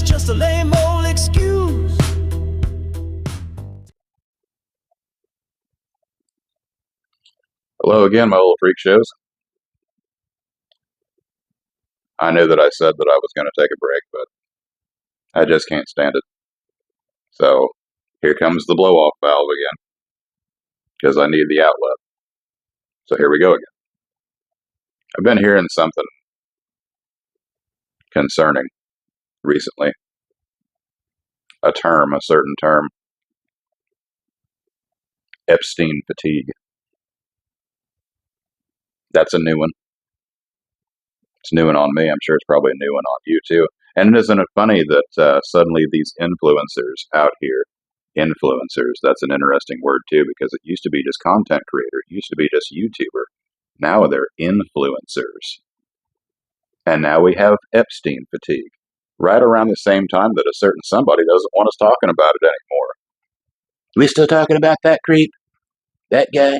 It's just a lame old excuse. Hello again, my little freak shows. I knew that I said that I was going to take a break, but I just can't stand it. So here comes the blow-off valve again, because I need the outlet. So here we go again. I've been hearing something concerning recently. A certain term. Epstein fatigue. That's a new one. It's new one on me. I'm sure it's probably a new one on you too. And isn't it funny that suddenly these influencers out here, influencers, that's an interesting word too, because it used to be just content creator, it used to be just YouTuber. Now they're influencers. And now we have Epstein fatigue. Right around the same time that a certain somebody doesn't want us talking about it anymore. We still talking about that creep? That guy?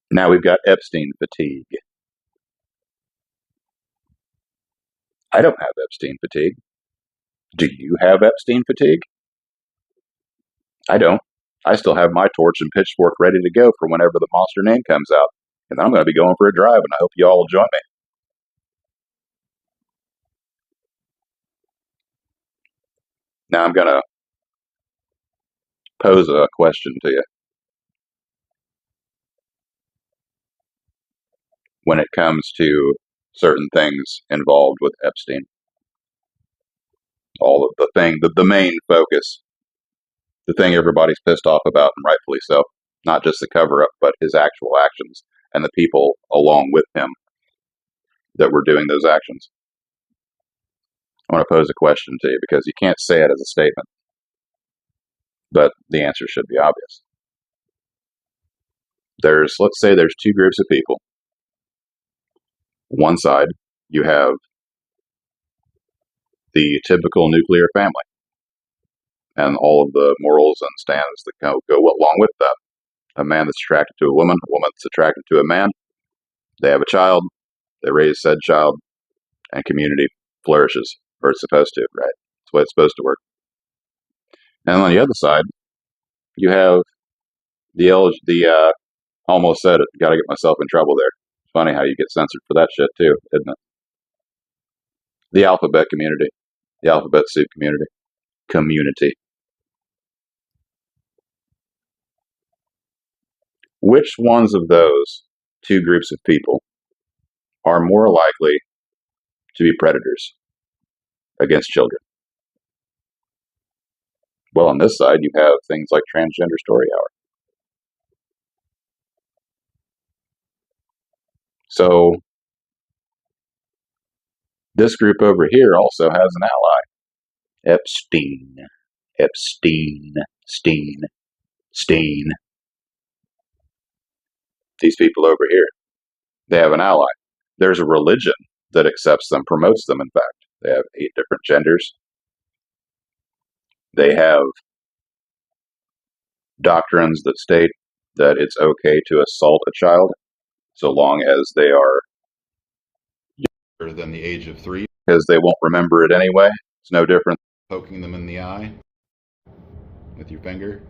Now we've got Epstein fatigue. I don't have Epstein fatigue. Do you have Epstein fatigue? I don't. I still have my torch and pitchfork ready to go for whenever the monster name comes out. And I'm going to be going for a drive, and I hope you all will join me. Now I'm going to pose a question to you. When it comes to certain things involved with Epstein, all of the main focus, the thing everybody's pissed off about, and rightfully so, not just the cover up, but his actual actions and the people along with him that were doing those actions. I want to pose a question to you because you can't say it as a statement, but the answer should be obvious. Let's say there's two groups of people. One side, you have the typical nuclear family and all of the morals and stands that go along with that. A man that's attracted to a woman that's attracted to a man. They have a child, they raise said child, and community flourishes, or it's supposed to, right? That's the way it's supposed to work. And on the other side, you have almost said it, got to get myself in trouble there. It's funny how you get censored for that shit too, isn't it? The alphabet community, the alphabet soup community. Which ones of those two groups of people are more likely to be predators against children? Well, on this side, you have things like Transgender Story Hour. So this group over here also has an ally. Epstein. Steen. These people over here, they have an ally. There's a religion that accepts them, promotes them, in fact. They have 8 different genders. They have doctrines that state that it's okay to assault a child so long as they are younger than the age of 3, because they won't remember it anyway. It's no different than poking them in the eye with your finger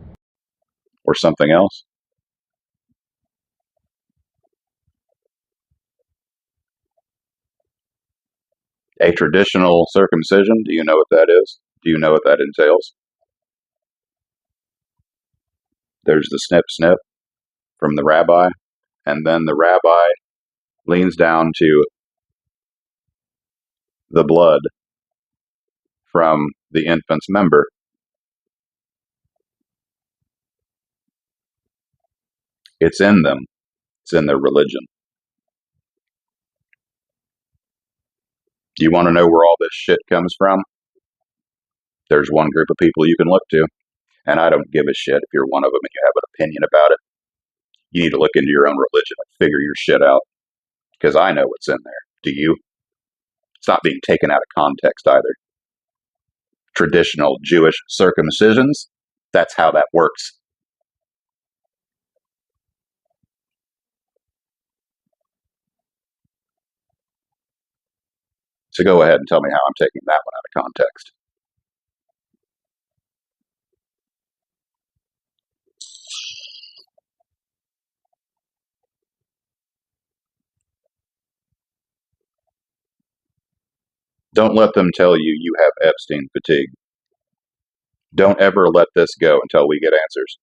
or something else. A traditional circumcision, do you know what that is? Do you know what that entails? There's the snip snip from the rabbi, and then the rabbi leans down to the blood from the infant's member. It's in them. It's in their religion. Do you want to know where all this shit comes from? There's one group of people you can look to, and I don't give a shit if you're one of them and you have an opinion about it. You need to look into your own religion and figure your shit out, because I know what's in there. Do you? It's not being taken out of context either. Traditional Jewish circumcisions, that's how that works. So go ahead and tell me how I'm taking that one out of context. Don't let them tell you you have Epstein fatigue. Don't ever let this go until we get answers.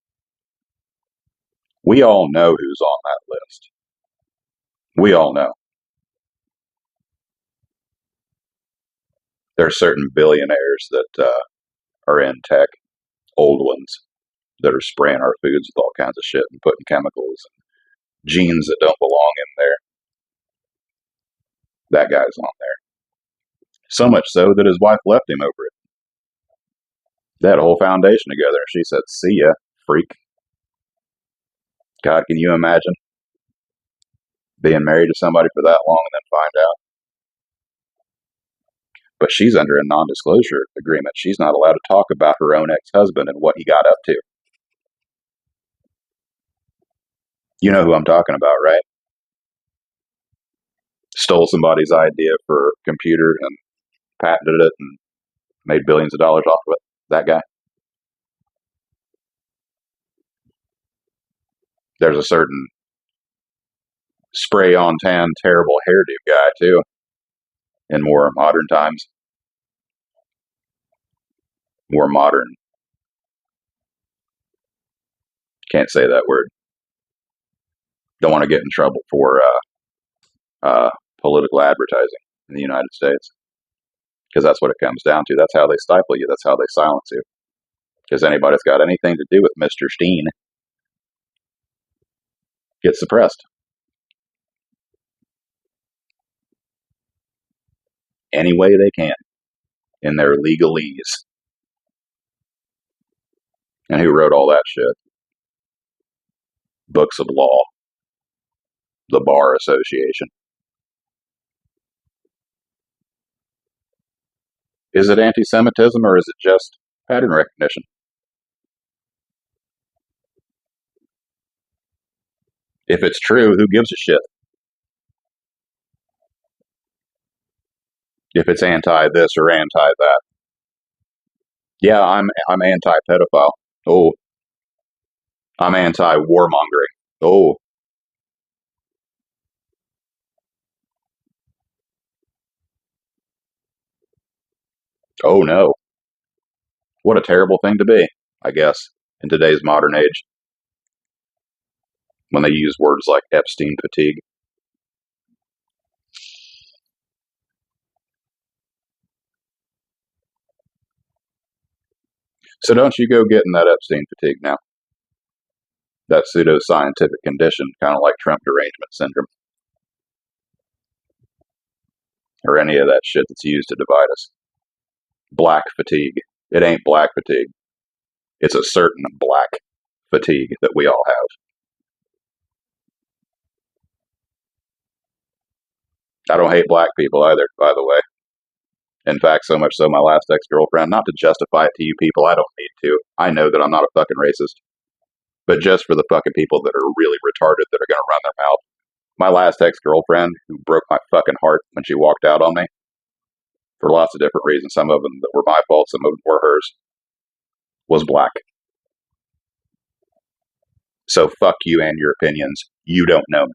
We all know who's on that list. We all know. There are certain billionaires that are in tech, old ones, that are spraying our foods with all kinds of shit and putting chemicals and genes that don't belong in there. That guy's on there. So much so that his wife left him over it. They had a whole foundation together, and she said, "See ya, freak." God, can you imagine being married to somebody for that long and then find out? But she's under a non disclosure agreement. She's not allowed to talk about her own ex husband and what he got up to. You know who I'm talking about, right? Stole somebody's idea for a computer and patented it and made billions of dollars off of it. That guy. There's a certain spray on tan, terrible hairdo guy, too, in more modern times. More modern. Can't say that word. Don't want to get in trouble for political advertising in the United States, because that's what it comes down to. That's how they stifle you. That's how they silence you. Because anybody that's got anything to do with Mr. Steen gets suppressed any way they can in their legalese. And who wrote all that shit? Books of law, the Bar Association. Is it anti Semitism or is it just pattern recognition? If it's true, who gives a shit? If it's anti this or anti that. Yeah, I'm anti pedophile. Oh, I'm anti warmongering. Oh, oh no. What a terrible thing to be, I guess, in today's modern age, when they use words like Epstein fatigue. So don't you go getting that Epstein fatigue now. That pseudoscientific condition, kind of like Trump derangement syndrome, or any of that shit that's used to divide us. Black fatigue. It ain't black fatigue. It's a certain black fatigue that we all have. I don't hate black people either, by the way. In fact, so much so, my last ex girlfriend, not to justify it to you people, I don't need to. I know that I'm not a fucking racist. But just for the fucking people that are really retarded that are going to run their mouth. My last ex girlfriend, who broke my fucking heart when she walked out on me, for lots of different reasons, some of them that were my fault, some of them were hers, was black. So fuck you and your opinions. You don't know me.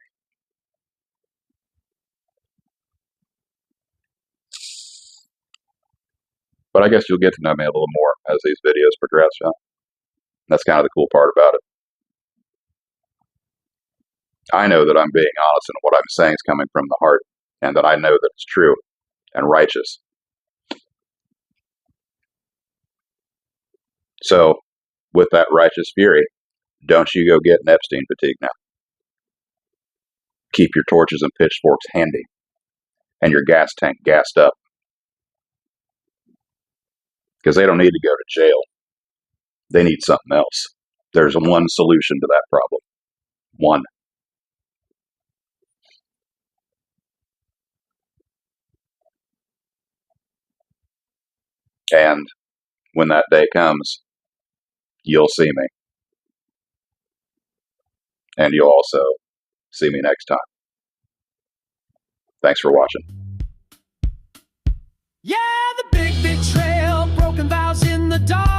But I guess you'll get to know me a little more as these videos progress. Huh? That's kind of the cool part about it. I know that I'm being honest and what I'm saying is coming from the heart, and that I know that it's true and righteous. So, with that righteous fury, don't you go get an Epstein fatigue now. Keep your torches and pitchforks handy and your gas tank gassed up, because they don't need to go to jail. They need something else. There's one solution to that problem. One. And when that day comes, you'll see me. And you'll also see me next time. Thanks for watching. dark.